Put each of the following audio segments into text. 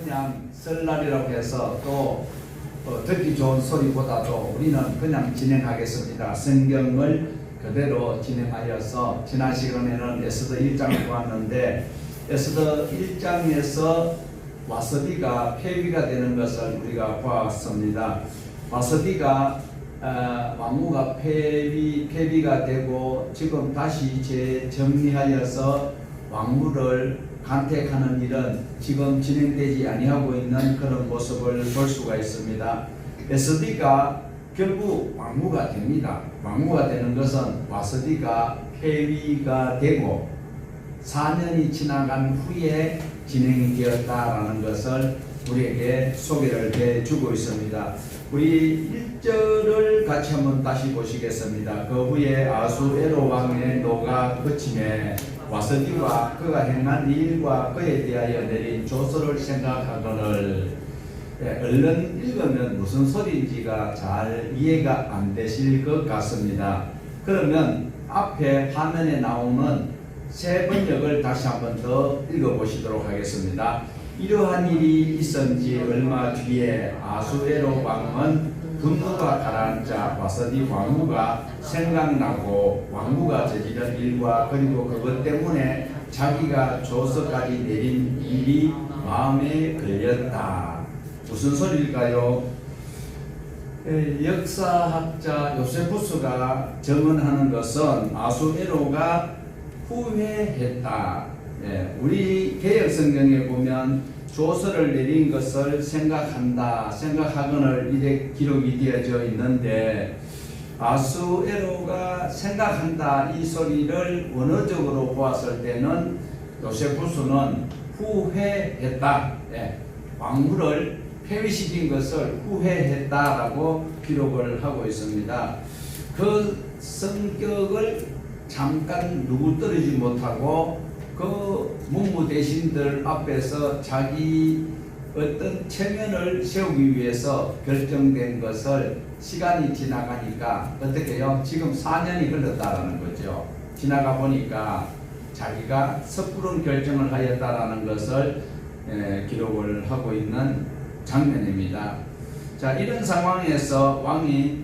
그냥 설날이라고 해서 또 듣기 좋은 소리보다도 우리는 그냥 진행하겠습니다. 성경을 그대로 진행하여서 지난 시간에는 에스더 1장을 보았는데 에스더 1장에서 와서디가 폐위가 되는 것을 우리가 보았습니다. 와서디가 왕후가 폐위가 되고 지금 다시 재정리하여서 왕후를 간택하는 일은 지금 진행되지 아니하고 있는 그런 모습을 볼 수가 있습니다. 에스디가 결국 왕후가 됩니다. 왕후가 되는 것은 와서디가 폐위가 되고 4년이 지나간 후에 진행이 되었다라는 것을 우리에게 소개를 해주고 있습니다. 우리 1절을 같이 한번 다시 보시겠습니다. 그 후에 아수에로 왕의 노가 그침에 와서디와 그가 행한 일과 그에 대하여 내린 조서를 생각하거늘 얼른 읽으면 무슨 소리인지가 잘 이해가 안 되실 것 같습니다. 그러면 앞에 화면에 나오는 새 번역을 다시 한번 더 읽어보시도록 하겠습니다. 이러한 일이 있은 지 얼마 뒤에 아수에로 왕은 분노가 가라앉아 와서디 왕후가 생각나고 왕후가 저지른 일과 그리고 그것 때문에 자기가 조서까지 내린 일이 마음에 걸렸다. 무슨 소리일까요? 역사학자 요세푸스가 증언하는 것은 아수에로가 후회했다. 우리 개혁성경에 보면 조서를 내린 것을 생각한다, 생각하거늘 이렇게 기록이 되어져 있는데 아수에로가 생각한다 이 소리를 원어적으로 보았을 때는 요세푸스는 후회했다, 왕후를 폐위시킨 것을 후회했다라고 기록을 하고 있습니다. 그 성격을 잠깐 누구떨어지 못하고 그 문무대신들 앞에서 자기 어떤 체면을 세우기 위해서 결정된 것을 시간이 지나가니까 어떻게 해요? 지금 4년이 흘렀다라는 거죠. 지나가 보니까 자기가 섣부른 결정을 하였다라는 것을 기록을 하고 있는 장면입니다. 자, 이런 상황에서 왕이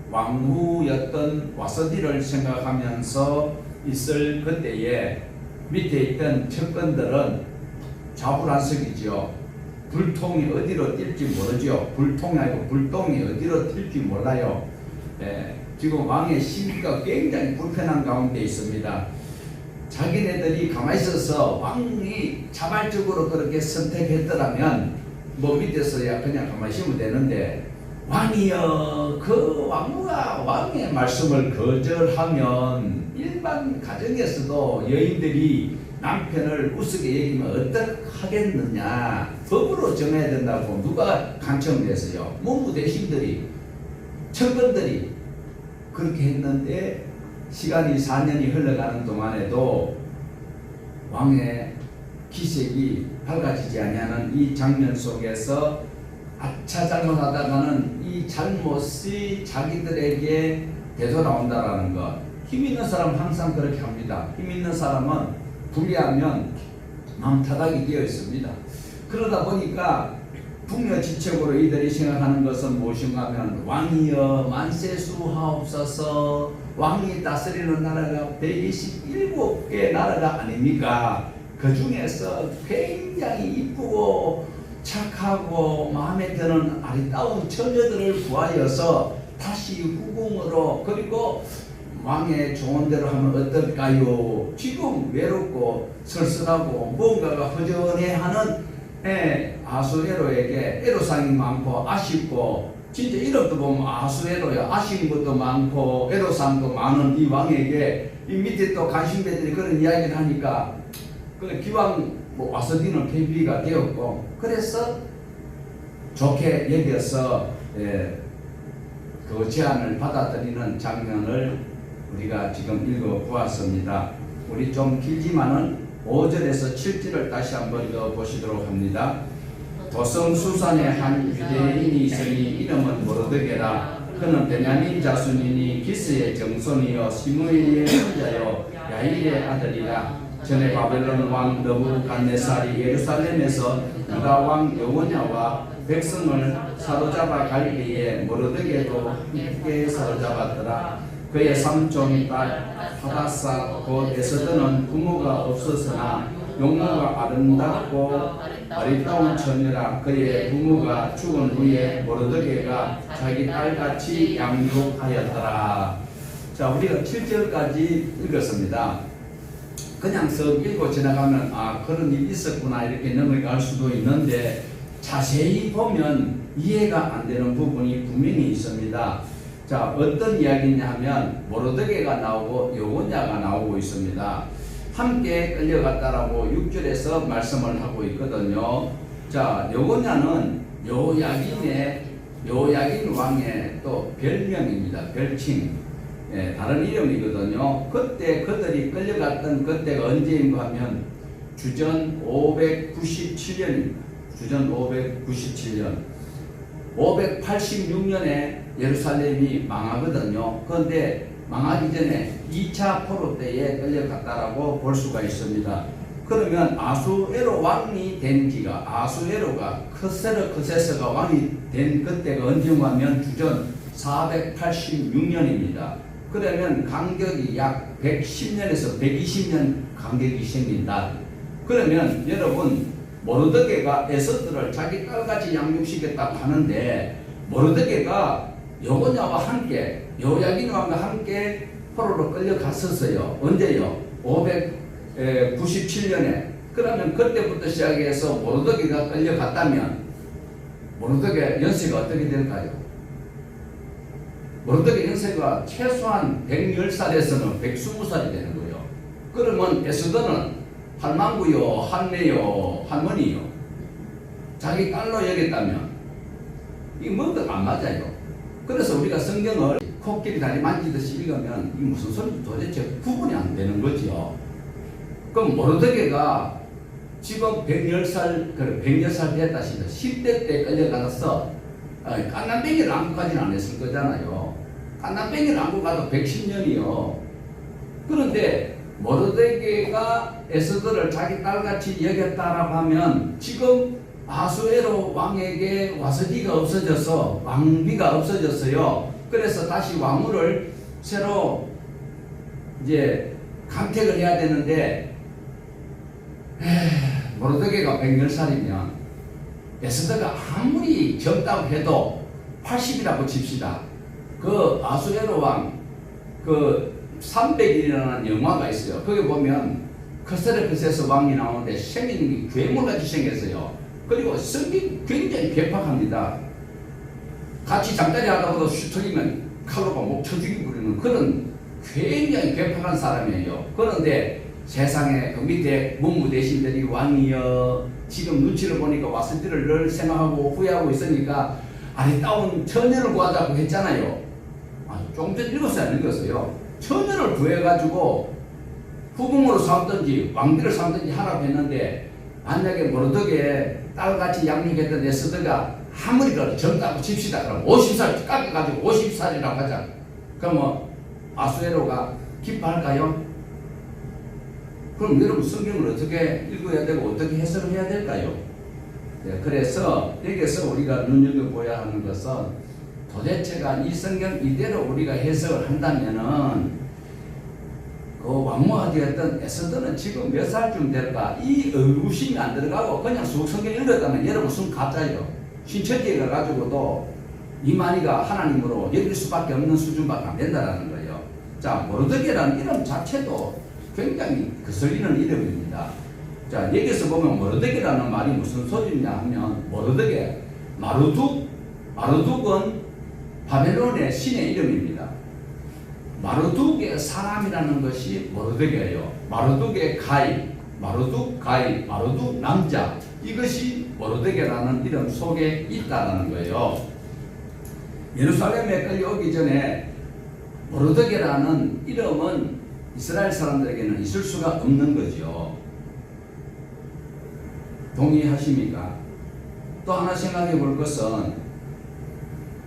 왕후였던 와서디를 생각하면서 있을 그때에 밑에 있던 척건들은 자불안석이죠. 불통이 어디로 뛸지 모르죠. 불통이 아니고 불똥이 어디로 튈지 몰라요. 지금 왕의 심기가 굉장히 불편한 가운데 있습니다. 자기네들이 가만히 있어서 왕이 자발적으로 그렇게 선택했더라면 뭐 밑에서야 그냥 가만히 있으면 되는데 왕이여 그 왕후가 왕의 말씀을 거절하면 일반 가정에서도 여인들이 남편을 우습게 여기면 어떡하겠느냐, 법으로 정해야 된다고 누가 간청됐어요? 문무대신들이 척건들이 그렇게 했는데 시간이 4년이 흘러가는 동안에도 왕의 기색이 밝아지지 아니하는 이 장면 속에서 아차 잘못하다가는 이 잘못이 자기들에게 되돌아온다라는 것. 힘 있는 사람은 항상 그렇게 합니다. 힘 있는 사람은 불리하면 망타닥이 되어 있습니다. 그러다 보니까 북녀지책으로 이들이 생각하는 것은 무엇인가 하면 왕이여 만세수하옵소서. 왕이 다스리는 나라가 127개 나라가 아닙니까? 그 중에서 굉장히 이쁘고 착하고 마음에 드는 아리따운 처녀들을 구하여서 다시 후궁으로 그리고 왕의 조언대로 하면 어떨까요? 지금 외롭고 쓸쓸하고 뭔가가 허전해하는 아수에로에게 애로사항이 많고 아쉽고 진짜 이름도 보면 아수에로야 아쉬운 것도 많고 애로사항도 많은 이 왕에게 이 밑에 또 간신배들이 그런 이야기를 하니까 그 기왕 와서디는 폐위가 되었고 그래서 좋게 여겨서 그 제안을 받아들이는 장면을 우리가 지금 읽어보았습니다. 우리 좀 길지만은 5절에서 7절을 다시 한번 읽어보시도록 합니다. 도성수산에 한 유대인이 있으니 이름은 모르드게라. 그는 베냐민 자손이니 기스의 정손이요 시므이의 손자요 야일의 아들이라. 전에 바벨론 왕 느부갓네살이 예루살렘에서 유다 왕 여호냐와 백성을 사로잡아 갈 때에 모르드게도 함께 사로잡았더라. 그의 삼촌 딸 하다사 곧 에스더는 부모가 없었으나 용모가 아름답고 아리따운 처녀라. 그의 부모가 죽은 후에 모르드게가 자기 딸같이 양육하였더라. 자, 우리가 7절까지 읽었습니다. 그냥 쓱 읽고 지나가면 그런 일이 있었구나 이렇게 넘어갈 수도 있는데 자세히 보면 이해가 안 되는 부분이 분명히 있습니다. 자, 어떤 이야기냐 하면 모르드게가 나오고 여호냐가 나오고 있습니다. 함께 끌려갔다라고 6절에서 말씀을 하고 있거든요. 자, 여호냐는 여호야긴 왕의 또 별명입니다. 별칭. 다른 이름이거든요. 그때 그들이 끌려갔던 그때가 언제인가 하면 주전 597년입니다. 주전 597년. 586년에 예루살렘이 망하거든요. 그런데 망하기 전에 2차 포로 때에 끌려갔다라고 볼 수가 있습니다. 그러면 아수에로 왕이 된 지가 아수에로가 크세르크세스가 왕이 된 그때가 언제인가 하면 주전 486년입니다. 그러면 간격이 약 110년에서 120년 간격이 생긴다. 그러면 여러분 모르드게가 에스더를 자기 딸같이 양육시켰다고 하는데 모르드게가 여호냐와 함께 여호야긴 왕과 함께 포로로 끌려갔었어요. 언제요? 597년에. 그러면 그때부터 시작해서 모르드게가 끌려갔다면 모르드게 연세가 어떻게 될까요? 모르드게 연세가 최소한 110살에서는 120살이 되는 거예요. 그러면 에스더는 할망구요, 할매요, 할머니요. 자기 딸로 여겼다면 이게 뭐가 안 맞아요. 그래서 우리가 성경을 코끼리 다리 만지듯이 읽으면 이게 무슨 소리인지 도대체 구분이 안 되는 거죠. 그럼 모르드게가 지금 110살 됐다 싶다. 10대 때 끌려가서 깐난뱅이를 안고 가지는 않았을 거잖아요. 깐난뱅이를 안고 가도 110년이요. 그런데 모르드게가 에스더를 자기 딸같이 여겼다라고 하면 지금 아수에로 왕에게 와서디가 없어져서 왕비가 없어졌어요. 그래서 다시 왕후를 새로 이제 강택을 해야 되는데 모르드게가 110살이면 에스더가 아무리 젊다고 해도 80이라고 칩시다. 그 아수에로 왕 그 300일이라는 영화가 있어요. 거기 보면 크세르크세스 왕이 나오는데 생긴 게 괴물같이 생겼어요. 그리고 성격이 굉장히 괴팍합니다. 같이 잠자리 하다 보다 슈터리면 칼로 목 쳐 죽이버리는 그런 굉장히 괴팍한 사람이에요. 그런데 세상에 그 밑에 문무 대신들이 왕이여 지금 눈치를 보니까 와서디를 늘 생각하고 후회하고 있으니까 아리따운 처녀를 구하자고 했잖아요. 조금 전 읽었어요, 안 읽었어요? 처녀를 구해가지고 후궁으로 삼든지 왕비를 삼든지 하라고 했는데 만약에 모르드게 딸같이 양육했던 에스더가 아무리 그래도 젊다고 칩시다. 그럼 50살 깎아가지고 50살이라고 하자. 그러면 아수에로가 기뻐할까요? 그럼 여러분 성경을 어떻게 읽어야 되고 어떻게 해석을 해야 될까요? 네, 그래서 여기서 우리가 눈여겨보아야 하는 것은 도대체가 이 성경 이대로 우리가 해석을 한다면은 그 왕모가 되었던 에스더는 지금 몇 살쯤 될까? 이 의구심이 안 들어가고 그냥 쑥 성경 읽었다면 여러분 순 가짜예요. 신천지에 가가지고도 이만희가 하나님으로 여길 수밖에 없는 수준밖에 안 된다는 거예요. 자, 모르드게라는 이름 자체도 굉장히 거슬리는 이름입니다. 자, 여기서 보면 모르드게라는 말이 무슨 소리냐 하면 모르드게, 마르둑은 바벨론의 신의 이름입니다. 마르둑의 사람이라는 것이 모르드게예요. 마르둑의 마르둑 남자, 이것이 모르드게라는 이름 속에 있다라는 거예요. 예루살렘에 끌려오기 전에 모르드게라는 이름은 이스라엘 사람들에게는 있을 수가 없는 거죠. 동의하십니까? 또 하나 생각해 볼 것은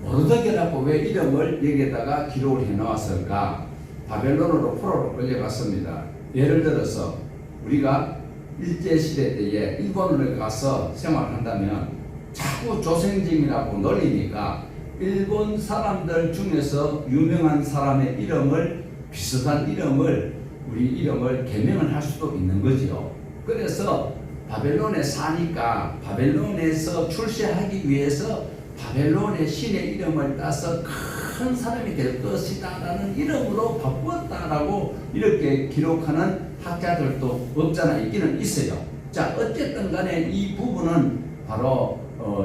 모르드게라고 왜 이름을 여기에다가 기록을 해 놓았을까? 바벨론으로 포로로 끌려갔습니다. 예를 들어서 우리가 일제시대 때에 일본을 가서 생활한다면 자꾸 조생짐이라고 놀리니까 일본 사람들 중에서 유명한 사람의 이름을 비슷한 이름을 우리 이름을 개명을 할 수도 있는 거지요. 그래서 바벨론에 사니까 바벨론에서 출세하기 위해서 바벨론의 신의 이름을 따서 큰 사람이 될 것이다 라는 이름으로 바꾸었다라고 이렇게 기록하는 학자들도 없잖아 있기는 있어요. 자, 어쨌든 간에 이 부분은 바로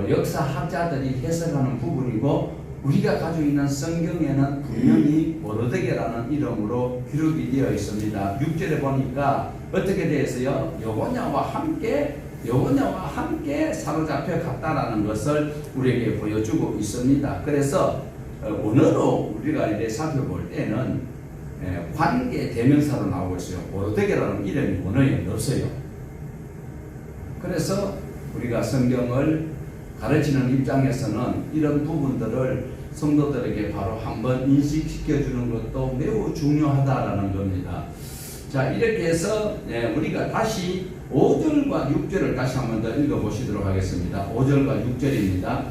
역사학자들이 해석하는 부분이고 우리가 가지고 있는 성경에는 분명히 모르드게라는 이름으로 기록이 되어 있습니다. 6절에 보니까 어떻게 되어 있어요? 여고냐와 함께 사로잡혀 갔다라는 것을 우리에게 보여주고 있습니다. 그래서 원어로 우리가 이제 살펴볼 때는 관계 대명사로 나오고 있어요. 모르드게라는 이름이 원어에 없어요. 그래서 우리가 성경을 가르치는 입장에서는 이런 부분들을 성도들에게 바로 한번 인식시켜 주는 것도 매우 중요하다라는 겁니다. 자, 이렇게 해서 우리가 다시 5절과 6절을 다시 한번 더 읽어보시도록 하겠습니다. 5절과 6절입니다.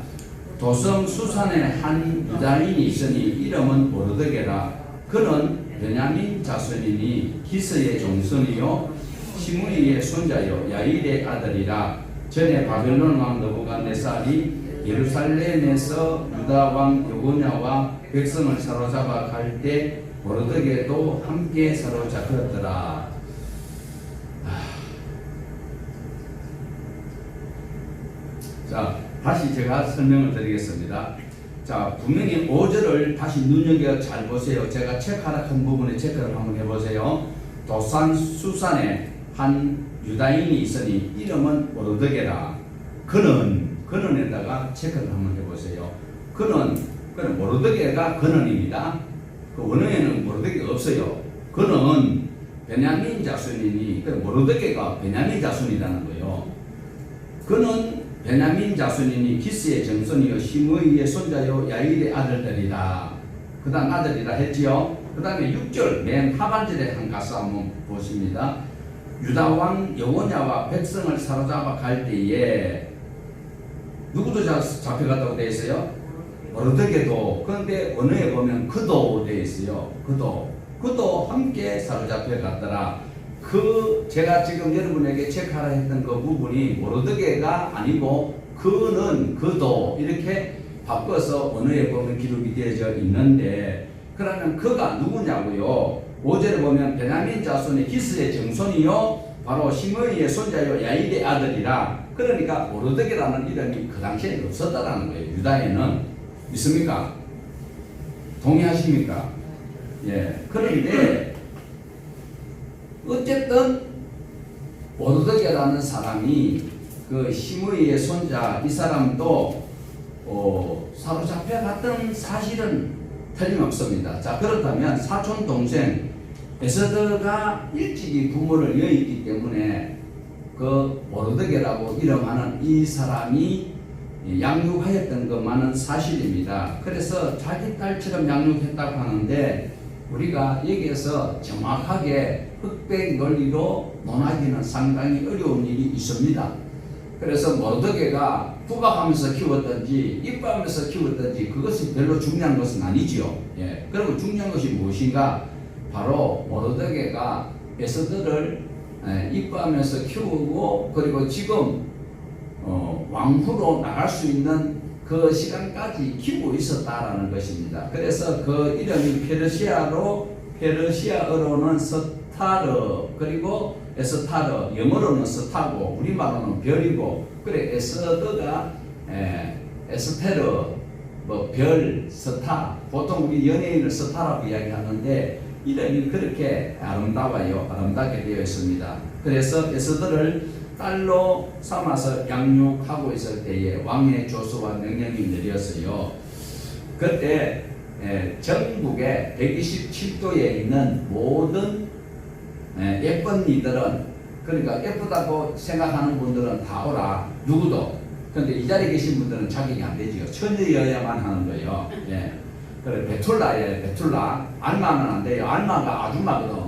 도성 수산에 한 유다인이 있으니 이름은 모르드게라. 그는 베냐민 자손이니 기스의 종손이요 시므이의 손자요 야일의 아들이라. 전에 바벨론 왕 느부갓네살이 예루살렘에서 유다 왕 여고냐와 백성을 사로잡아 갈 때 모르드게도 함께 사로잡혔더라. 자, 다시 제가 설명을 드리겠습니다. 자, 분명히 5절을 다시 눈여겨 잘 보세요. 제가 체크하락한 부분에 체크를 한번 해보세요. 도산 수산에 한 유다인이 있으니 이름은 모르드게라. 그는에다가 체크를 한번 해보세요. 그는 모르드게가 그는입니다. 그 원어에는 모르드게가 없어요. 그는 베냐민 자손이니 모르드게가 베냐민 자손이라는 거예요. 그는 베냐민 자손이니 기스의 정손이요 시므이의 손자요 야일의 아들들이라. 그 다음 아들이라 했지요. 그 다음에 6절 맨 하반절에 한 가서 한번 보십니다. 유다 왕 여고냐와 백성을 사로잡아 갈 때에 누구도 잡혀갔다고 되어 있어요? 모르드게도. 그런데 언어에 보면 그도 되어 있어요. 그도 함께 사로잡혀 갔더라. 제가 지금 여러분에게 체크하라 했던 그 부분이 모르드게가 아니고 그도 이렇게 바꿔서 언어에 보면 기록이 되어져 있는데, 그러면 그가 누구냐고요? 5절에 보면 베냐민 자손의 기스의 정손이요 바로 시므이의 손자요 야일의 아들이라. 그러니까 모르드게라는 이름이 그 당시에 없었다라는 거예요. 유다에는. 믿습니까? 동의하십니까? 예. 그런데 어쨌든 모르드게라는 사람이 그 시므이의 손자 이 사람도 사로잡혀 갔던 사실은 틀림없습니다. 자, 그렇다면 사촌 동생 에스더가 일찍이 부모를 여의기 때문에 그 모르드게라고 이름하는 이 사람이 양육하였던 것만은 사실입니다. 그래서 자기 딸처럼 양육했다고 하는데 우리가 여기에서 정확하게 흑백 논리로 논하기는 상당히 어려운 일이 있습니다. 그래서 모르드게가 부각하면서 키웠든지 이뻐하면서 키웠든지 그것이 별로 중요한 것은 아니지요. 예. 그리고 중요한 것이 무엇인가? 바로 모르드게가 에스더를 이뻐하면서 키우고 그리고 지금 왕후로 나갈 수 있는 그 시간까지 키우고 있었다라는 것입니다. 그래서 그 이름이 페르시아어로는 스타르, 그리고 에스타르, 영어로는 스타고 우리말로는 별이고, 그래 에스더가 에스테르, 별, 스타, 보통 우리 연예인을 스타라고 이야기하는데 이름이 그렇게 아름다워요. 아름답게 되어 있습니다. 그래서 에스더를 딸로 삼아서 양육하고 있을 때에 왕의 조서와 명령이 내렸어요. 그때 전국에 127도에 있는 모든 예쁜 이들은, 그러니까 예쁘다고 생각하는 분들은 다 오라. 누구도. 그런데 이 자리에 계신 분들은 자격이 안 되지요. 처녀여야만 하는 거예요. 예. 그래 베툴라예요. 베툴라. 알마는 안 돼요. 알마가 아줌마거든.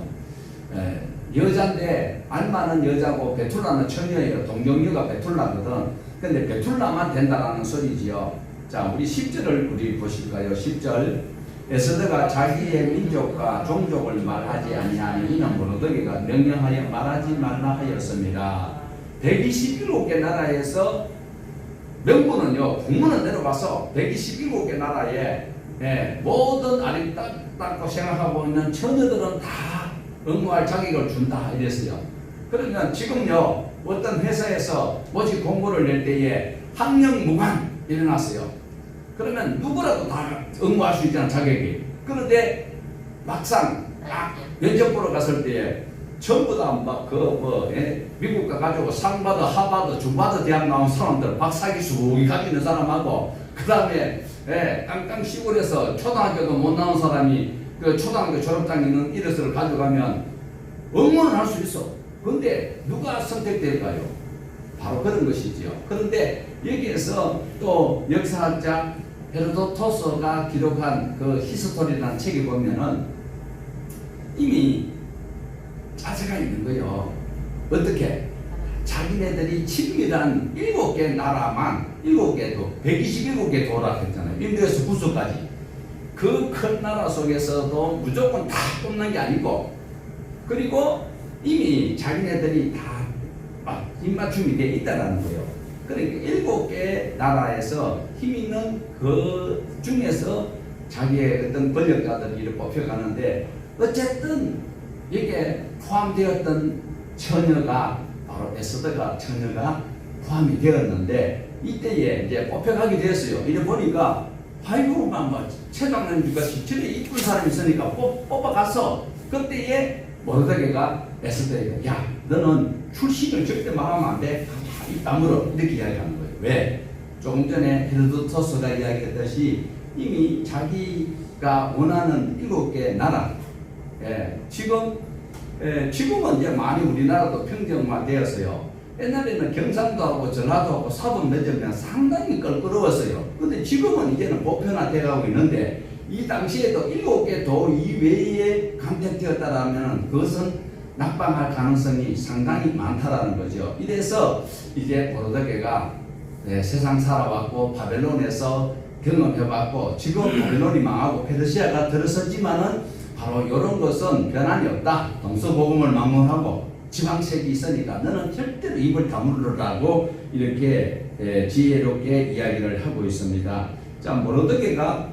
여자인데 알마는 여자고 베툴라는 처녀예요. 동정녀가 베툴라거든. 근데 베툴라만 된다라는 소리지요. 자, 우리 10절을 우리 보실까요? 10절. 에스더가 자기의 민족과 종족을 말하지 아니하니 이는 모르드게가 명령하여 말하지 말라 하였습니다. 127개 나라에서 명분은요, 공문은 내려가서 127개 나라에 모든 아름답다고 생각하고 있는 처녀들은 다 응모할 자격을 준다 이랬어요. 그러면 지금요, 어떤 회사에서 모집 공고를 낼 때에 학력무관 일어났어요. 그러면 누구라도 다 응모할 수 있잖아, 자격이. 그런데 막상 면접 보러 갔을 때에 전부 다 미국 가가지고 상바드, 하바드, 중바드 대학 나온 사람들, 박사기 수국이 가지고 있는 사람하고, 그 다음에 깡깡 시골에서 초등학교도 못 나온 사람이 그 초등학교 졸업장 있는 이력서를 가져가면 응모는 할 수 있어. 그런데 누가 선택될까요? 바로 그런 것이지요. 그런데 여기에서 또 역사학자 헤로도토스가 기록한 그 히스토리라는 책에 보면은 이미 짜증가 있는 거예요. 어떻게? 자기네들이 친밀한 7개 나라만 7개도 127개 도라 했잖아요. 인도에서 구스까지. 그 큰 나라 속에서도 무조건 다 뽑는 게 아니고, 그리고 이미 자기네들이 다 입맞춤이 되어 있다는 거예요. 그러니까 7개 나라에서 힘 있는 그 중에서 자기의 어떤 권력자들이 이렇게 뽑혀가는데, 어쨌든 여기에 포함되었던 처녀가 바로 에스더가 처녀가 포함이 되었는데, 이때에 이제 뽑혀가게 되었어요. 이래 보니까 아이고 막 최장님 같이 저래 이쁜 사람이 있으니까 뽑아갔어. 그때에 모르드게가 에스더에게 야, 너는 출신을 절대 말하면 안 돼. 입 다물어. 이렇게 이야기하는 거예요. 왜? 조금 전에 헤로도토스가 이야기했듯이 이미 자기가 원하는 7개 나라, 지금은 이제 많이 우리나라도 평정화되었어요. 옛날에는 경상도하고 전라도하고 사돈 맺으면 상당히 껄끄러웠어요. 근데 지금은 이제는 보편화되어가고 있는데, 이 당시에도 7개 도 이외에 간택되었다라면 그것은 낙방할 가능성이 상당히 많다라는 거죠. 이래서 이제 모르드게가 세상 살아왔고 바벨론에서 경험해봤고, 지금 바벨론이 망하고 페르시아가 들어섰지만은 바로 이런 것은 변함이 없다. 동서복음을 막론하고 지방색이 있으니까 너는 절대로 입을 다물으라고 이렇게 지혜롭게 이야기를 하고 있습니다. 자, 모르드게가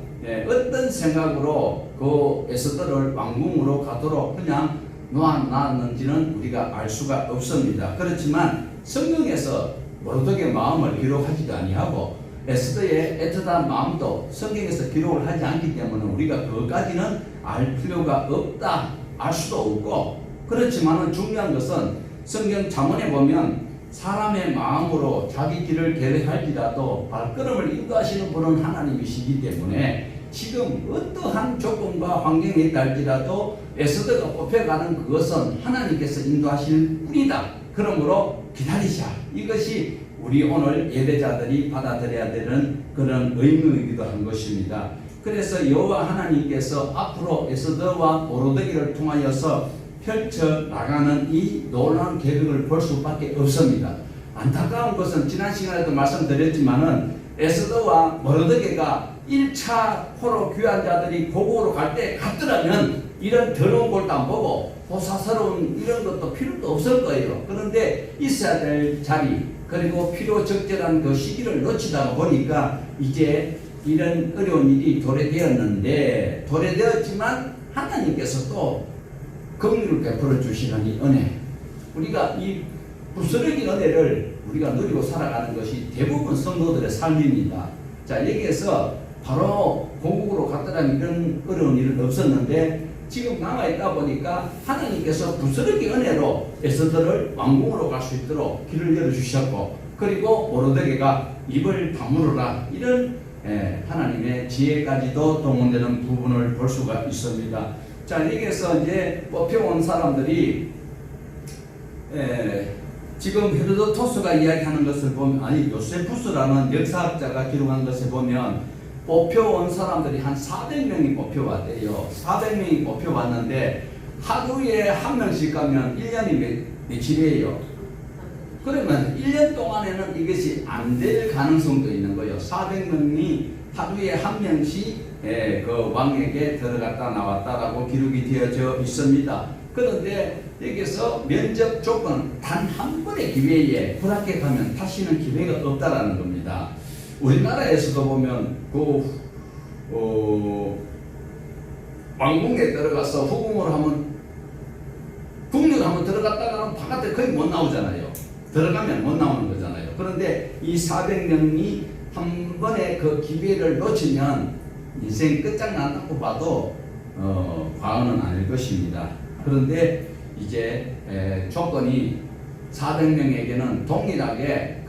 어떤 생각으로 그 에스더를 왕궁으로 가도록 그냥 놓아놨는지는 우리가 알 수가 없습니다. 그렇지만 성경에서 모르드게 마음을 기록하지도 아니하고 에스더의 애틋한 마음도 성경에서 기록을 하지 않기 때문에 우리가 그것까지는 알 필요가 없다, 알 수도 없고, 그렇지만 중요한 것은 성경 잠언에 보면 사람의 마음으로 자기 길을 계획할지라도 발걸음을 인도하시는 분은 하나님이시기 때문에 지금 어떠한 조건과 환경에 있다 할지라도 에스더가 뽑혀가는 그것은 하나님께서 인도하실 뿐이다. 그러므로 기다리자. 이것이 우리 오늘 예배자들이 받아들여야 되는 그런 의무이기도 한 것입니다. 그래서 여호와 하나님께서 앞으로 에스더와 모르드게를 통하여서 펼쳐나가는 이 놀라운 계획을 볼 수밖에 없습니다. 안타까운 것은 지난 시간에도 말씀드렸지만은 에스더와 모르드게가 1차 포로 귀환자들이 고국으로 갈 때 갔더라면 이런 더러운 것도 안 보고 호사스러운 이런 것도 필요도 없을 거예요. 그런데 있어야 될 자리, 그리고 필요 적절한 그 시기를 놓치다 보니까 이제 이런 어려운 일이 도래되었는데, 도래되었지만 하나님께서 또 긍휼을 베풀어 주시는 이 은혜, 우리가 이 부스러기 은혜를 우리가 누리고 살아가는 것이 대부분 성도들의 삶입니다. 자, 여기에서 바로 고국으로 갔더라면 이런 어려운 일은 없었는데 지금 남아있다 보니까 하나님께서 부스러기 은혜로 에스더를 왕궁으로 갈 수 있도록 길을 열어주셨고, 그리고 모르드게가 입을 다물으라, 이런 하나님의 지혜까지도 동원되는 부분을 볼 수가 있습니다. 자, 여기에서 이제 뽑혀온 사람들이 지금 헤로도토스가 이야기하는 것을 보면, 아니 요세푸스라는 역사학자가 기록한 것을 보면 뽑혀온 사람들이 한 400명이 뽑혀왔대요. 400명이 뽑혀왔는데 하루에 한 명씩 가면 1년이 며칠이에요? 그러면 1년 동안에는 이것이 안 될 가능성도 있는 거예요. 400명이 하루에 한 명씩 그 왕에게 들어갔다 나왔다라고 기록이 되어져 있습니다. 그런데 여기서 면접 조건 단 한 번의 기회에 불합격하면 다시는 기회가 없다라는 겁니다. 우리나라에서도 보면 왕궁에 들어가서 후궁으로 하면 궁녀로 한번 들어갔다가는 바깥에 거의 못 나오잖아요. 들어가면 못 나오는 거잖아요. 그런데 이 400명이 한 번의 그 기회를 놓치면 인생 끝장난다고 봐도 과언은 아닐 것입니다. 그런데 이제 조건이 400명에게는 동일하게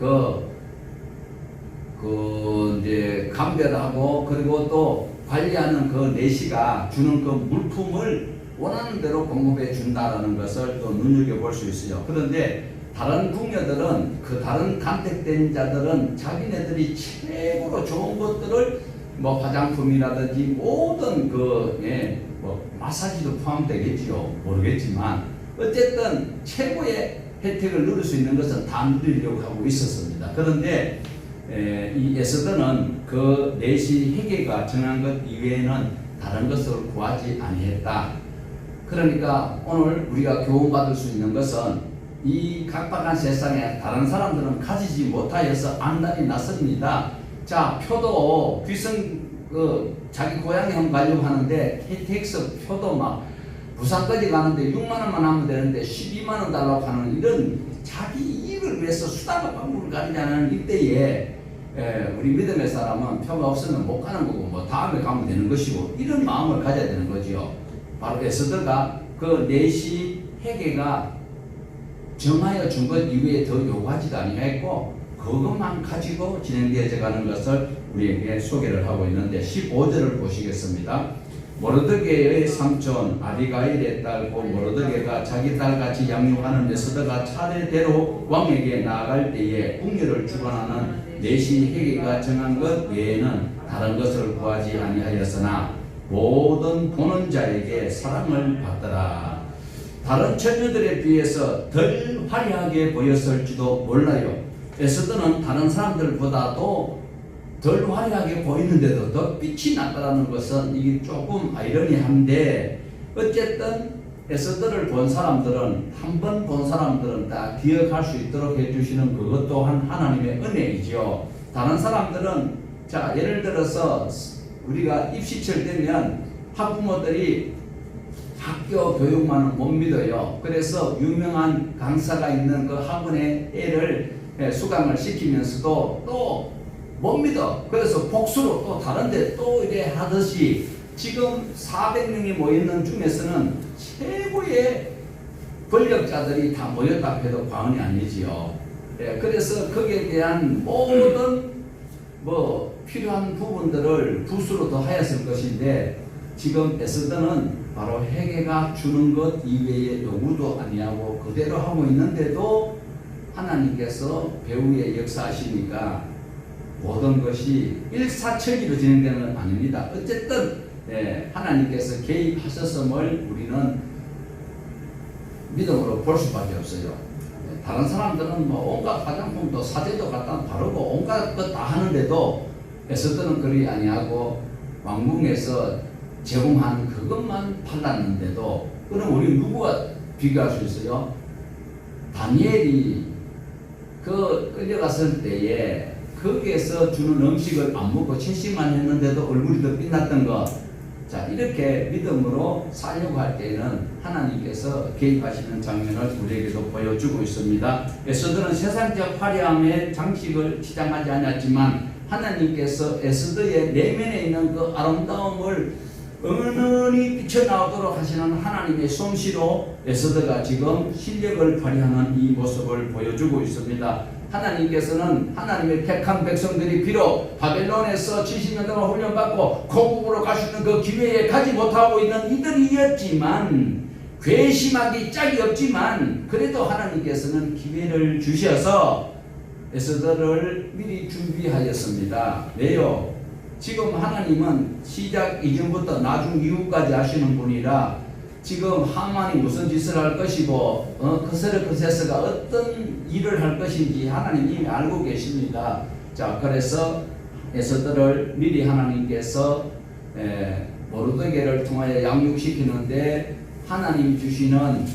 이제 감별하고 그리고 또 관리하는 그 내시가 주는 그 물품을 원하는 대로 공급해 준다라는 것을 또 눈여겨볼 수 있어요. 그런데 다른 궁녀들은 다른 간택된 자들은 자기네들이 최고로 좋은 것들을 뭐 화장품이라든지 모든 뭐 마사지도 포함되겠지요. 모르겠지만 어쨌든 최고의 혜택을 누릴 수 있는 것은 다 누리려고 하고 있었습니다. 그런데 이 에스더는 그 내시 회개가 정한 것 이외에는 다른 것을 구하지 아니했다. 그러니까 오늘 우리가 교훈받을 수 있는 것은 이 각박한 세상에 다른 사람들은 가지지 못하여서 안달이 났습니다. 자, 표도 귀성 자기 고향에 한번 가려고 하는데 KTX 표도 막 부산까지 가는데 6만 원만 하면 되는데 12만 원 달라고 하는 이런 자기 이익을 위해서 수단과 방법을 가리자는 이때에 우리 믿음의 사람은 표가 없으면 못 가는 거고 뭐 다음에 가면 되는 것이고 이런 마음을 가져야 되는 거지요. 바로 에스더가 그 내시 회개가 정하여 준 것 이외에 더 요구하지도 아니했고 그것만 가지고 진행되어져 가는 것을 우리에게 소개를 하고 있는데 15절을 보시겠습니다. 모르드게의 삼촌 아비가일의 딸 곧 모르드게가 자기 딸같이 양육하는 에스더가 차례대로 왕에게 나아갈 때에 궁녀를 주관하는 내시 회개가 정한 것 외에는 다른 것을 구하지 아니하였으나 모든 보는 자에게 사랑을 받더라. 다른 처녀들에 비해서 덜 화려하게 보였을지도 몰라요. 에스더는 다른 사람들보다도 덜 화려하게 보이는데도 더 빛이 났다는 것은 이게 조금 아이러니한데 어쨌든 에스더를 본 사람들은 한 번 본 사람들은 다 기억할 수 있도록 해주시는 그것 또한 하나님의 은혜이죠. 다른 사람들은 자 예를 들어서 우리가 입시철 되면 학부모들이 학교 교육만은 못 믿어요. 그래서 유명한 강사가 있는 그 학원의 애를 수강을 시키면서도 또 못 믿어. 그래서 복수로 또 다른데 또 이래 하듯이 지금 400명이 모이는 중에서는 최고의 권력자들이 다 모였다 해도 과언이 아니지요. 그래서 거기에 대한 모든 필요한 부분들을 붓으로 더 하였을 것인데 지금 에스더는 바로 회개가 주는 것 이외에 요구도 아니하고 그대로 하고 있는데도 하나님께서 배후에 역사하시니까 모든 것이 일사천리로 진행되는 건 아닙니다. 어쨌든 하나님께서 개입하셨음을 우리는 믿음으로 볼 수밖에 없어요. 다른 사람들은 온갖 화장품도 사제도 갖다 바르고 온갖 것 다 하는데도 에스더는 그리 아니하고 왕궁에서 제공한 그것만 팔랐는데도 그럼 우리 누구와 비교할 수 있어요? 다니엘이 끌려갔을 때에 거기에서 주는 음식을 안 먹고 채식만 했는데도 얼굴이 더 빛났던 것. 자, 이렇게 믿음으로 살려고 할 때는 하나님께서 개입하시는 장면을 우리에게도 보여주고 있습니다. 에스더는 세상적 화려함의 장식을 치장하지 않았지만 하나님께서 에스더의 내면에 있는 그 아름다움을 은은히 비쳐나오도록 하시는 하나님의 솜씨로 에스더가 지금 실력을 발휘하는 이 모습을 보여주고 있습니다. 하나님께서는 하나님의 택한 백성들이 비록 바벨론에서 70년 동안 훈련받고 고국으로 갈 수 있는 그 기회에 가지 못하고 있는 이들이었지만 괘씸하기 짝이 없지만 그래도 하나님께서는 기회를 주셔서 에스더를 미리 준비하였습니다. 왜요? 지금 하나님은 시작 이전부터 나중 이후까지 하시는 분이라 지금 하만이 무슨 짓을 할 것이고 크세스가 어떤 일을 할 것인지 하나님 이미 알고 계십니다. 자, 그래서 에스더를 미리 하나님께서 모르드게를 통하여 양육시키는데 하나님 주시는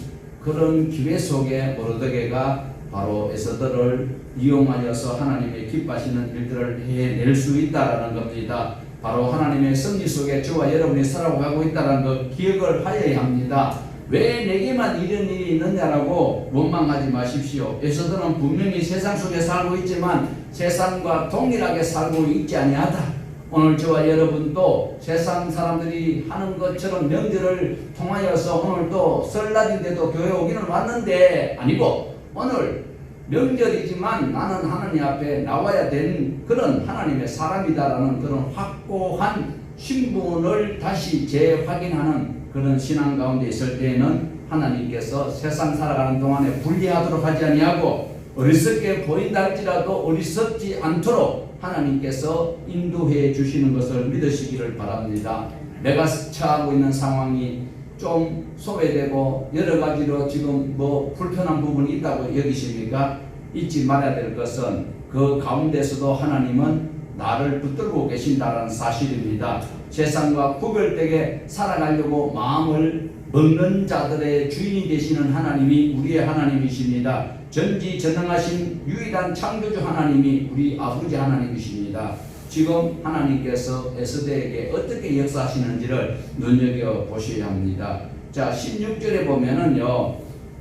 그런 기회 속에 모르드게가 바로 에스더를 이용하여서 하나님의 기뻐하시는 일들을 해낼 수 있다라는 겁니다. 바로 하나님의 섭리 속에 저와 여러분이 살아가고 있다는 것 기억을 하여야 합니다. 왜 내게만 이런 일이 있느냐라고 원망하지 마십시오. 에스더는 분명히 세상 속에 살고 있지만 세상과 동일하게 살고 있지 아니하다. 오늘 저와 여러분도 세상 사람들이 하는 것처럼 명절을 통하여서 오늘 또 설날인데도 교회 오기는 왔는데 아니고 오늘 명절이지만 나는 하나님 앞에 나와야 되는 그런 하나님의 사람이다라는 그런 확고한 신분을 다시 재확인하는 그런 신앙 가운데 있을 때에는 하나님께서 세상 살아가는 동안에 불리하도록 하지 아니하고 어리석게 보인다 할지라도 어리석지 않도록 하나님께서 인도해 주시는 것을 믿으시기를 바랍니다. 내가 처하고 있는 상황이 좀 소외되고 여러 가지로 지금 뭐 불편한 부분이 있다고 여기십니까? 잊지 말아야 될 것은 그 가운데서도 하나님은 나를 붙들고 계신다는 사실입니다. 세상과 구별되게 살아가려고 마음을 먹는 자들의 주인이 되시는 하나님이 우리의 하나님이십니다. 전지전능하신 유일한 창조주 하나님이 우리 아버지 하나님이십니다. 지금 하나님께서 에스더에게 어떻게 역사하시는지를 눈여겨보셔야 합니다. 자, 16절에 보면은요,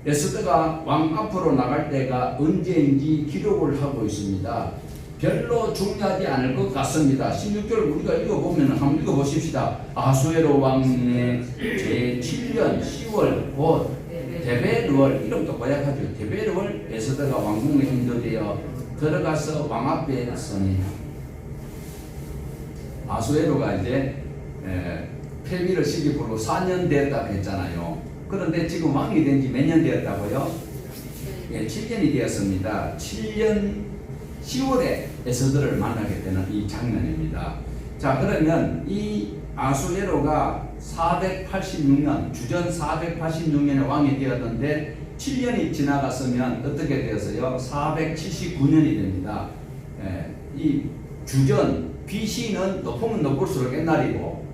에스더가 왕 앞으로 나갈 때가 언제인지 기록을 하고 있습니다. 별로 중요하지 않을 것 같습니다. 16절 우리가 읽어보면 한번 읽어보십시다. 아수에로 왕의 제7년 10월 곧 데베르월, 이름도 고약하죠. 데베르월 에스더가 왕궁에 인도되어 들어가서 왕 앞에 서니 아수에로가 이제 폐위를 시기로 4년 되었다고 했잖아요. 그런데 지금 왕이 된 지 몇 년 되었다고요? 7년이 되었습니다. 7년 10월에 에스더를 만나게 되는 이 장면입니다. 자, 그러면 이 아수에로가 486년, 주전 486년에 왕이 되었는데 7년이 지나갔으면 어떻게 되었어요? 479년이 됩니다. 이 주전 BC는 높으면 높을수록 옛날이고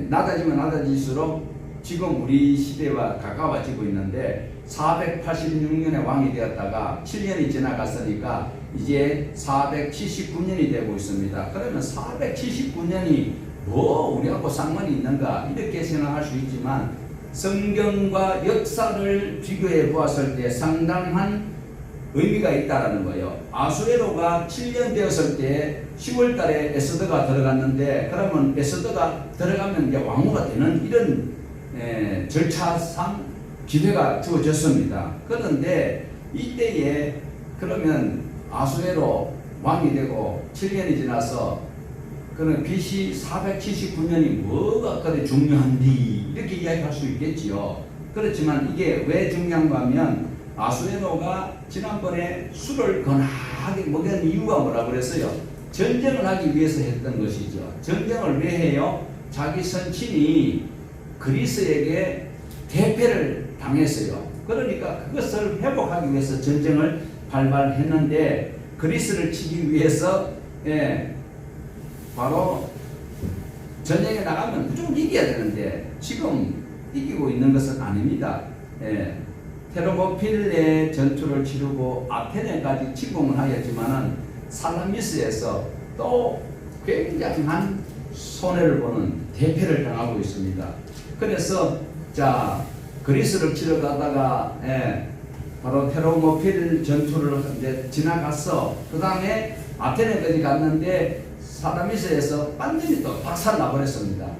낮아지면 낮아질수록 지금 우리 시대와 가까워지고 있는데 486년에 왕이 되었다가 7년이 지나갔으니까 이제 479년이 되고 있습니다. 그러면 479년이 뭐 우리하고 상관이 있는가 이렇게 생각할 수 있지만 성경과 역사를 비교해 보았을 때 상당한 의미가 있다라는 거예요. 아수에로가 7년 되었을 때 10월 달에 에스더가 들어갔는데 그러면 에스더가 들어가면 이제 왕후가 되는 이런 절차상 기회가 주어졌습니다. 그런데 이때에 그러면 아수에로 왕이 되고 7년이 지나서 그런 BC 479년이 뭐가 그리 중요한디 이렇게 이야기할 수 있겠지요. 그렇지만 이게 왜 중요한가 하면 아수에로가 지난번에 술을 거나하게 먹은 이유가 뭐라고 그랬어요? 전쟁을 하기 위해서 했던 것이죠. 전쟁을 왜 해요? 자기 선친이 그리스에게 대패를 당했어요. 그러니까 그것을 회복하기 위해서 전쟁을 발발했는데 그리스를 치기 위해서 바로 전쟁에 나가면 무조건 이겨야 되는데 지금 이기고 있는 것은 아닙니다. 테르모필레 전투를 치르고 아테네까지 침공을 하였지만은 살라미스에서 또 굉장한 손해를 보는 대패를 당하고 있습니다. 그래서 자 그리스를 치러 가다가 바로 테르모필 전투를 이제 지나가서 그 다음에 아테네까지 갔는데 살라미스에서 완전히 또 박살 나버렸습니다.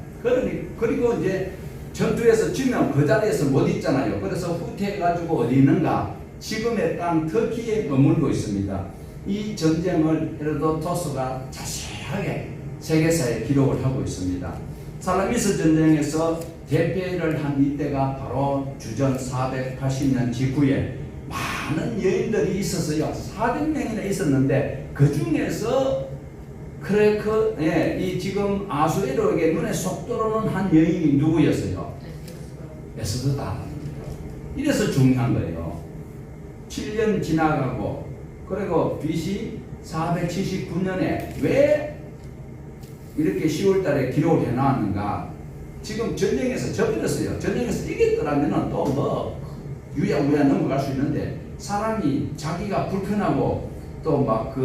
그리고 이제 전투에서 지면 그 자리에서 못 있잖아요. 그래서 후퇴해가지고 어디 있는가? 지금의 땅 터키에 머물고 있습니다. 이 전쟁을 헤로도토스가 자세하게 세계사에 기록을 하고 있습니다. 살라미스 전쟁에서 대패를 한 이때가 바로 주전 480년 직후에 많은 여인들이 있었어요. 400명이나 있었는데 그 중에서 이 지금 아수에로에게 눈에 쏙 들어오는 한 여인이 누구였어요? 에스더다. 이래서 중요한 거예요. 7년 지나가고 그리고 BC 479년에 왜 이렇게 10월 달에 기록을 해놨는가? 지금 전쟁에서 져버렸어요. 전쟁에서 이겼더라면 또 뭐 유야무야 넘어갈 수 있는데 사람이 자기가 불편하고 또 막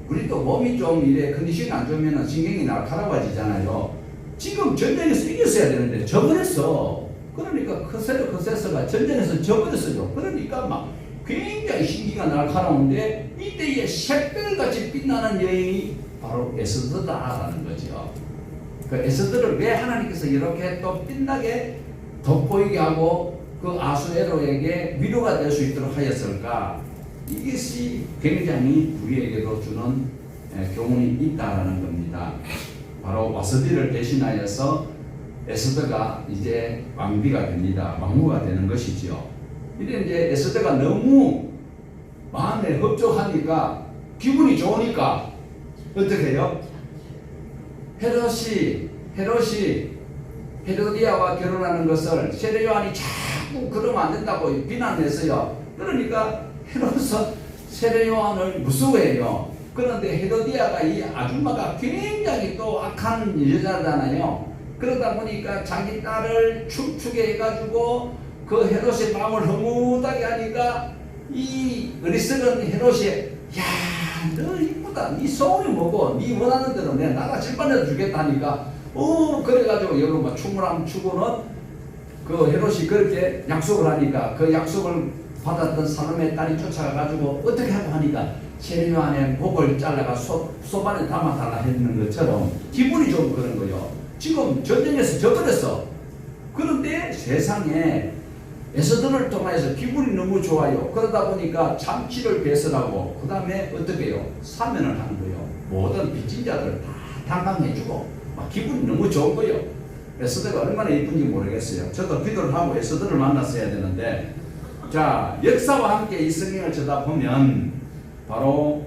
우리 또 몸이 좀 이래 컨디션이 안 좋으면 신경이 날카로워지잖아요. 지금 전쟁에서 이겼어야 되는데 져버렸어. 그러니까 커세서가 전쟁에서 져버렸어요. 그러니까 막 굉장히 신기가 날카로운데 이때의 샛별같이 빛나는 여인이 바로 에스더다라는 거죠. 그 에스더를 왜 하나님께서 이렇게 또 빛나게 돋보이게 하고 그 아수에로에게 위로가 될 수 있도록 하였을까? 이것이 굉장히 우리에게도 주는 교훈이 있다라는 겁니다. 바로 와스디를 대신하여서 에스더가 이제 왕비가 됩니다. 왕후가 되는 것이지요. 이제 에스더가 너무 마음에 흡족하니까 기분이 좋으니까 어떻게 해요? 헤로디아와 결혼하는 것을 세례 요한이 자꾸 그러면 안 된다고 비난했어요. 그러니까 세례 요한을 무서워해요. 그런데 헤로디아가 이 아줌마가 굉장히 또 악한 여자잖아요. 그러다 보니까 자기 딸을 춤추게 해가지고 그 헤롯의 마음을 허무하게 하니까 이 어리석은 헤롯이 야, 너 이쁘다. 네 소원이 뭐고 네 원하는 대로 내가 나라 질반해도 주겠다 하니까 그래가지고 여러 번 춤을 하면 추고는 그 헤롯이 그렇게 약속을 하니까 그 약속을 받았던 사람의 딸이 쫓아가가지고 어떻게 하고 하니까 세례 요한의 목을 잘라가 소반에 담아달라 했는 것처럼 기분이 좀 그런 거예요. 지금 전쟁에서 져버렸어. 그런데 세상에 에스더를 통해서 기분이 너무 좋아요. 그러다 보니까 잔치를 배설하고 그 다음에 어떻게 해요? 사면을 하는 거예요. 모든 빚진 자들 다 당당해주고 막 기분이 너무 좋은 거예요. 에스더가 얼마나 예쁜지 모르겠어요. 저도 기도를 하고 에스더를 만났어야 되는데 자, 역사와 함께 이 성경을 쳐다보면 바로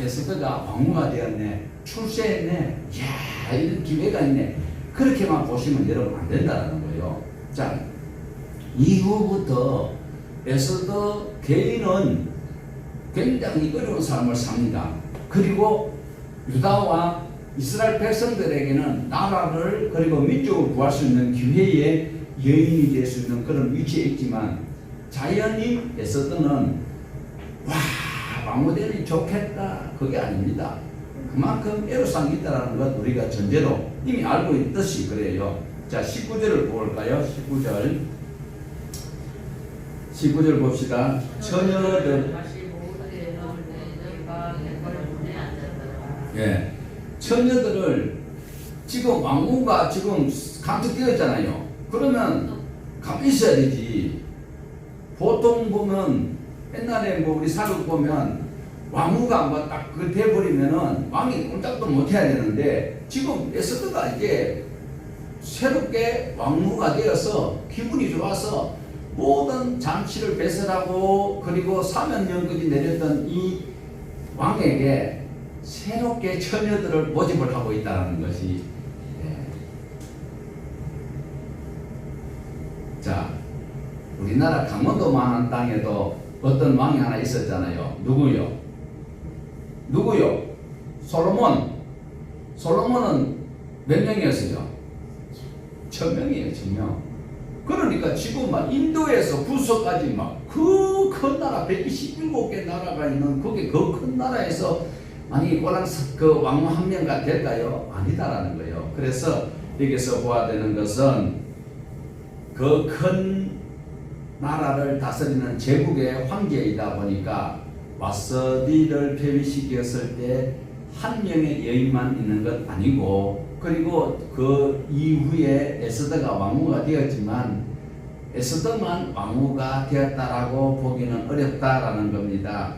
에스더가 왕후가 되었네, 출세했네, 이야 이런 기회가 있네, 그렇게만 보시면 여러분 안 된다는 거예요. 자, 이후부터 에스더 개인은 굉장히 어려운 삶을 삽니다. 그리고 유다와 이스라엘 백성들에게는 나라를 그리고 민족을 구할 수 있는 기회의 여인이 될 수 있는 그런 위치에 있지만 자연히 에스더는 왕후되니 좋겠다 그게 아닙니다. 그만큼 애로사항이 있다는 것 우리가 전제로 이미 알고 있듯이 그래요. 자, 19절을 볼까요? 19절 봅시다. 처녀들, 예, 처녀들을 지금 왕후가 지금 감축되었잖아요. 그러면 가만히 있어야 되지. 보통 보면 옛날에 뭐 우리 사극 보면 왕후가 뭐 딱 그 돼버리면은 왕이 꼼짝도 못 해야 되는데 지금 에스더가 이제 새롭게 왕후가 되어서 기분이 좋아서 모든 잔치를 배설하고 그리고 사면연금이 내렸던 이 왕에게 새롭게 처녀들을 모집을 하고 있다는 것이 자, 우리나라 강원도 만한 땅에도 어떤 왕이 하나 있었잖아요. 누구요? 솔로몬. 솔로몬은 몇 명이었어요? 1000명이에요, 1000명. 그러니까 지금 막 인도에서 부서까지 막 그 큰 나라 127개 나라가 있는 그게 그 큰 나라에서 아니 그 왕후 한 명가 될까요? 아니다라는 거예요. 그래서 여기서 보아야 되는 것은 그 큰 나라를 다스리는 제국의 황제이다 보니까 와서디를 폐위시켰을 때 한 명의 여인만 있는 것 아니고 그리고 그 이후에 에스더가 왕후가 되었지만 에스더만 왕후가 되었다라고 보기는 어렵다라는 겁니다.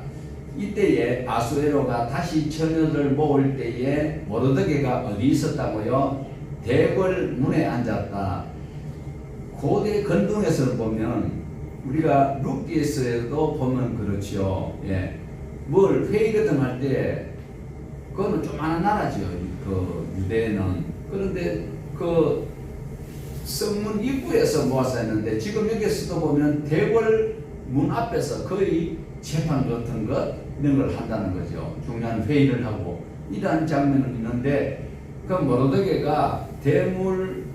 이때에 아수에로가 다시 처녀를 모을 때에 모르드게가 어디 있었다고요? 대궐 문에 앉았다. 고대 건동에서 보면 우리가 룻기에서도 보면 그렇죠. 예. 뭘 회의 같은 할 때 그거는 조그마한 나라죠. 그 유대는. 그런데 그 성문 입구에서 모아서 했는데 지금 여기서도 보면 대궐 문 앞에서 거의 재판 같은 것 이런 걸 한다는 거죠. 중요한 회의를 하고 이러한 장면은 있는데 그 모로드게가 대문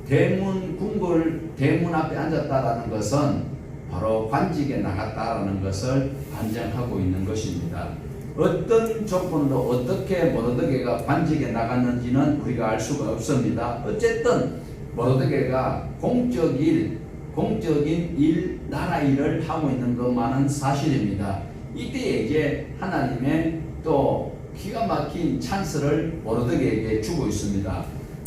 궁궐 대문 앞에 앉았다라는 것은 바로 관직에 나갔다라는 것을 반증하고 있는 것입니다. 어떤 조건으로 어떻게 모로드게가 관직에 나갔는지는 우리가 알 수가 없습니다. 어쨌든 모로드게가 공적인 일, 나라 일을 하고 있는 것만은 사실입니다. 이때 이제 하나님의 또 기가 막힌 찬스를 모로드게에게 주고 있습니다.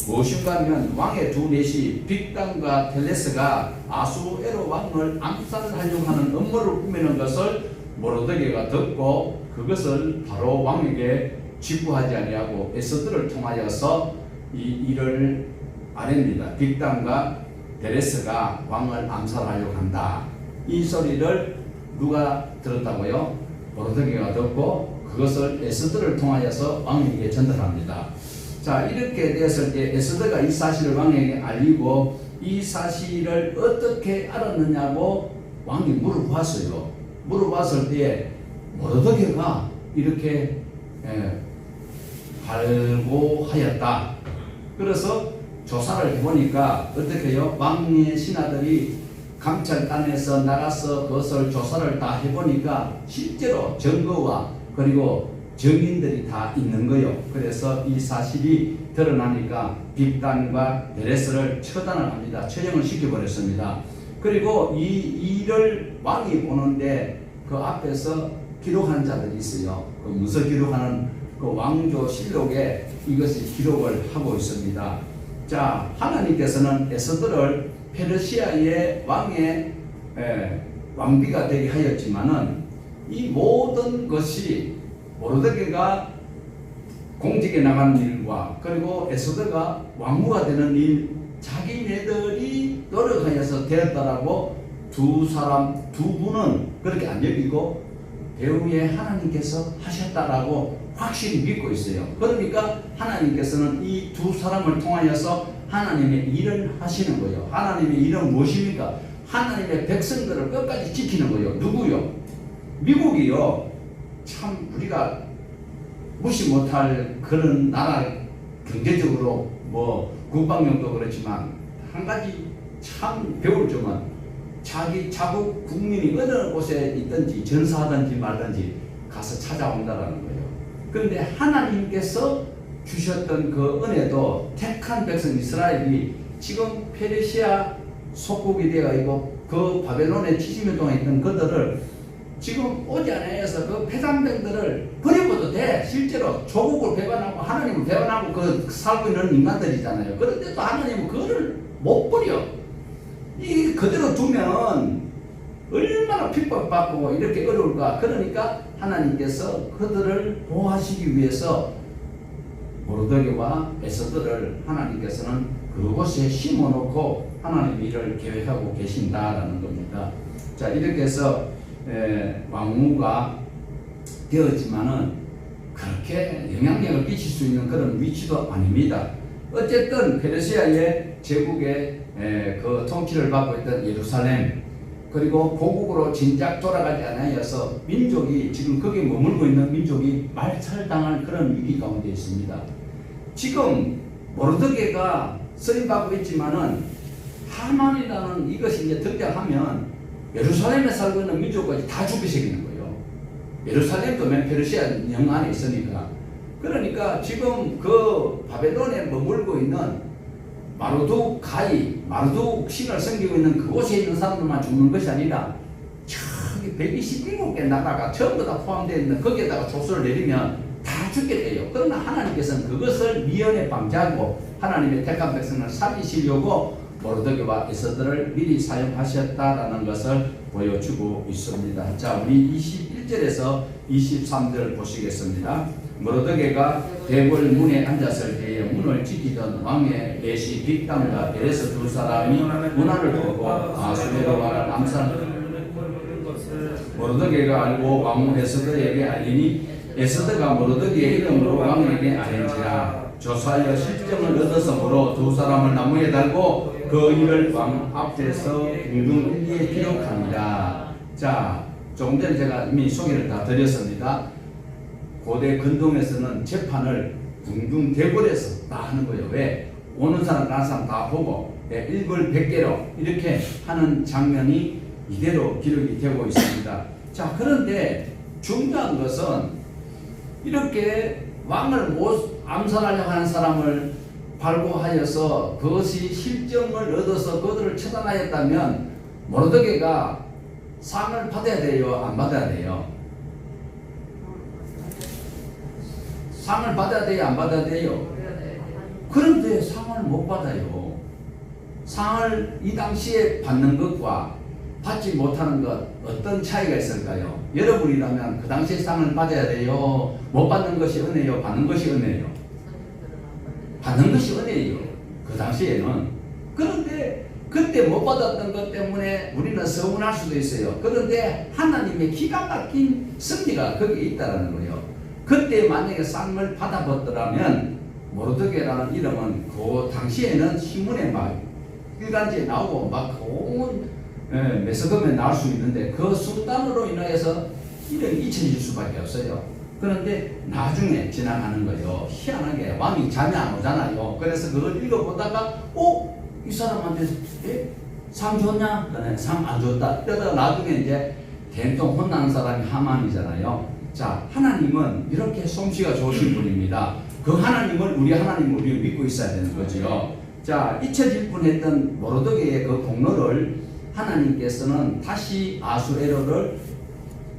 무엇인가 하면 왕의 두 넷이 빅단과 텔레스가 아수에로 왕을 암살하려고 하는 음모를 꾸미는 것을 모로드게가 듣고 그것을 바로 왕에게 직구하지 아니하고 에스더를 통하여서 이 일을 아냅니다. 빅단과 텔레스가 왕을 암살하려고 한다. 이 소리를 누가 들었다고요? 모로드게가 듣고 그것을 에스더를 통하여서 왕에게 전달합니다. 자, 이렇게 되었을 때 에스더가 이 사실을 왕에게 알리고 이 사실을 어떻게 알았느냐고 왕이 물어봤어요. 물어봤을 때 모로드게가 이렇게 발고하였다. 그래서 조사를 해보니까 어떻게 해요? 왕의 신하들이 감찰단에서 나가서 그것을 조사를 다 해보니까 실제로 증거와 그리고 증인들이 다 있는 거예요. 그래서 이 사실이 드러나니까 빅단과 베레스를 처단을 합니다. 처형을 시켜버렸습니다. 그리고 이 일을 왕이 보는데 그 앞에서 기록한 자들이 있어요. 그 문서 기록하는 그 왕조 실록에 이것이 기록을 하고 있습니다. 자, 하나님께서는 에스더를 페르시아의 왕의 왕비가 되게 하였지만은 이 모든 것이 모로드게가 공직에 나가는 일과 그리고 에스더가 왕후가 되는 일 자기네들이 노력하여서 되었다라고 두 분은 그렇게 안 여기고 배후에 하나님께서 하셨다라고 확실히 믿고 있어요. 그러니까 하나님께서는 이 두 사람을 통하여서 하나님의 일을 하시는 거예요. 하나님의 일은 무엇입니까? 하나님의 백성들을 끝까지 지키는 거예요. 누구요? 미국이요. 참 우리가 무시 못할 그런 나라, 경제적으로 뭐 국방력도 그렇지만 한 가지 참 배울 점은 자기 자국 국민이 어느 곳에 있든지 전사하든지 말든지 가서 찾아온다라는 거예요. 그런데 하나님께서 주셨던 그 은혜도 택한 백성 이스라엘이 지금 페르시아 속국이 되어 있고 그 바벨론에 70년 동안 있던 그들을 지금 오지 않아서 그 패잔병들을 버려도 돼. 실제로 조국을 배반하고 하나님을 배반하고 그 살고 있는 인간들이잖아요. 그런데도 하나님은 그거를 못 버려. 이 그대로 두면 얼마나 핍박받고 이렇게 어려울까. 그러니까 하나님께서 그들을 보호하시기 위해서 모로드게와 에스더를 하나님께서는 그곳에 심어놓고 하나님 일을 계획하고 계신다라는 겁니다. 자, 이렇게 해서 왕후가 되었지만은 그렇게 영향력을 끼칠 수 있는 그런 위치도 아닙니다. 어쨌든 페르시아의 제국의 그 통치를 받고 있던 예루살렘 그리고 고국으로 진작 돌아가지 않아서 민족이 지금 거기에 머물고 있는 민족이 말살당할 그런 위기 가운데 있습니다. 지금 모로드게가 쓰임받고 있지만은 하만이라는 이것이 이제 등장하면 예루살렘에 살고 있는 민족까지 다 죽이시는 거예요. 예루살렘도 맨 페르시아 영 안에 있으니까. 그러니까 지금 그 바벨론에 머물고 있는 마르둑 신을 섬기고 있는 그곳에 있는 사람들만 죽는 것이 아니라 저기 127개 나라가 전부 다 포함되어 있는 거기에다가 촉수를 내리면 다 죽게 돼요. 그러나 하나님께서는 그것을 미연에 방지하고 하나님의 택한 백성을 살리시려고 모로드게와 에스더를 미리 사용하셨다라는 것을 보여주고 있습니다. 자, 우리 21절에서 23절 보시겠습니다. 모로드게가 대궐 문에 앉았을 때에 문을 지키던 왕의 내시 빅단과 베레스 두 사람이 문안을 보고 아수에로 왕을 암살하였다. 모로드게가 알고 왕후 에스더에게 알리니 에스더가 모르드게의 이름으로 왕에게 아뢰지라. 조사하여 실정을 얻었으므로 두 사람을 나무에 달고 그 일을 왕 앞에서 공중일기에 기록합니다. 자, 조금 전에 제가 이미 소개를 다 드렸습니다. 고대 근동에서는 재판을 궁중대궐에서 다 하는 거예요. 왜? 오는 사람 가는 사람 다 보고 일벌백계로 이렇게 하는 장면이 이대로 기록이 되고 있습니다. 자, 그런데 중요한 것은 이렇게 왕을 못 암살하려고 하는 사람을 발부하여서 그것이 실정을 얻어서 그들을 처단하였다면 모르드게가 상을 받아야 돼요? 안 받아야 돼요? 상을 받아야 돼요? 안 받아야 돼요? 그런데 상을 못 받아요. 상을 이 당시에 받는 것과 받지 못하는 것 어떤 차이가 있을까요? 여러분이라면 그 당시에 상을 받아야 돼요? 못 받는 것이 은혜요? 받는 것이 은혜요? 받는 것이 은혜예요. 그 당시에는. 그런데 그때 못 받았던 것 때문에 우리는 서운할 수도 있어요. 그런데 하나님의 기가 막힌 섭리가 거기에 있다는 거예요. 그때 만약에 상을 받아봤더라면 모르드게라는 이름은 그 당시에는 신문에 막 일간지에 나오고 막 온 매스컴에 나올 수 있는데 그 순간으로 인하여서 이름이 잊혀질 수밖에 없어요. 그런데 나중에 지나가는 거예요. 희한하게 왕이 잠이 안 오잖아요. 그래서 그걸 읽어보다가 이 사람한테 상 줬냐? 상 안 줬다. 그러다가 나중에 이제 된통 혼나는 사람이 하만이잖아요. 자, 하나님은 이렇게 솜씨가 좋으신 분입니다. 그 하나님을 우리 하나님을 우리가 믿고 있어야 되는 거죠. 자, 잊혀질 뻔했던 모르드게의 그 공로를 하나님께서는 다시 아수에로를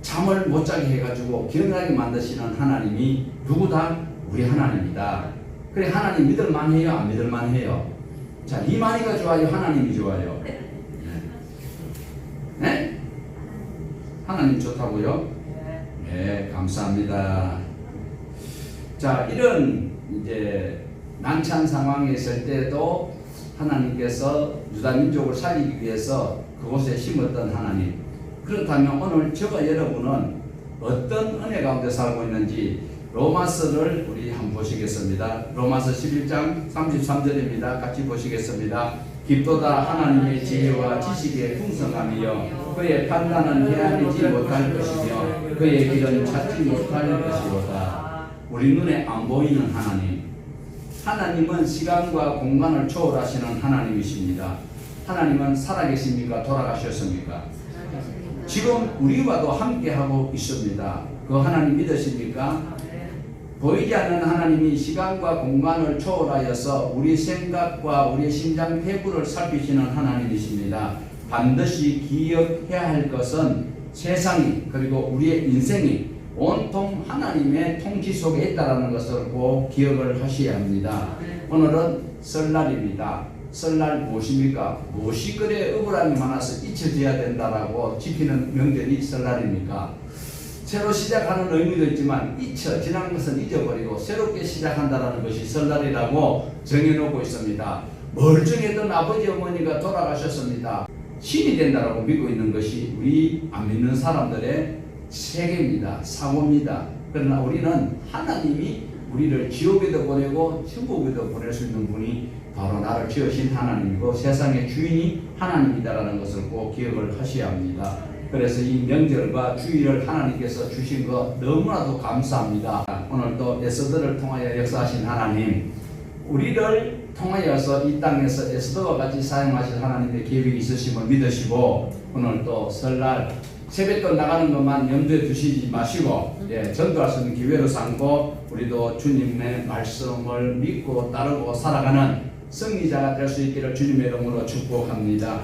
잠을 못 자게 해가지고 기억나게 만드시는 하나님이 누구다? 우리 하나님이다. 그래, 하나님 믿을만 해요? 안 믿을만 해요? 자, 이만희가 좋아요? 하나님이 좋아요? 네? 하나님 좋다고요? 네, 감사합니다. 자, 이런 이제 난처한 상황에 있을 때도 하나님께서 유다 민족을 살리기 위해서 그곳에 심었던 하나님. 그렇다면 오늘 저와 여러분은 어떤 은혜 가운데 살고 있는지 로마서를 우리 한번 보시겠습니다. 로마서 11장 33절입니다. 같이 보시겠습니다. 깊도다 하나님의 지혜와 지식의 풍성함이여 그의 판단은 헤아리지 못할 것이며 그의 길은 찾지 못할 것이로다. 우리 눈에 안 보이는 하나님. 하나님은 시간과 공간을 초월하시는 하나님이십니다. 하나님은 살아계십니까? 돌아가셨습니까? 지금 우리와도 함께하고 있습니다. 그 하나님 믿으십니까? 보이지 않는 하나님이 시간과 공간을 초월하여서 우리 생각과 우리 심장 폐부를 살피시는 하나님이십니다. 반드시 기억해야 할 것은 세상이 그리고 우리의 인생이 온통 하나님의 통치 속에 있다는 것을 꼭 기억을 하셔야 합니다. 오늘은 설날입니다. 설날 무엇입니까? 무엇이 그래 억울함이 많아서 잊혀져야 된다라고 지키는 명절이 설날입니까? 새로 시작하는 의미도 있지만 지난 것은 잊어버리고 새롭게 시작한다는 것이 설날이라고 정해놓고 있습니다. 멀쩡했던 아버지 어머니가 돌아가셨습니다. 신이 된다라고 믿고 있는 것이 우리 안 믿는 사람들의 세계입니다. 사고입니다. 그러나 우리는 하나님이 우리를 지옥에도 보내고 천국에도 보낼 수 있는 분이 바로 나를 지으신 하나님이고 세상의 주인이 하나님이다라는 것을 꼭 기억을 하셔야 합니다. 그래서 이 명절과 주일을 하나님께서 주신 것 너무나도 감사합니다. 오늘도 에스더를 통하여 역사하신 하나님, 우리를 통하여서 이 땅에서 에스더와 같이 사용하실 하나님의 계획이 있으심을 믿으시고 오늘 또 설날 새벽도 나가는 것만 염두에 두시지 마시고 전도할 수 있는 기회로 삼고 우리도 주님의 말씀을 믿고 따르고 살아가는 승리자가 될 수 있기를 주님의 이름으로 축복합니다.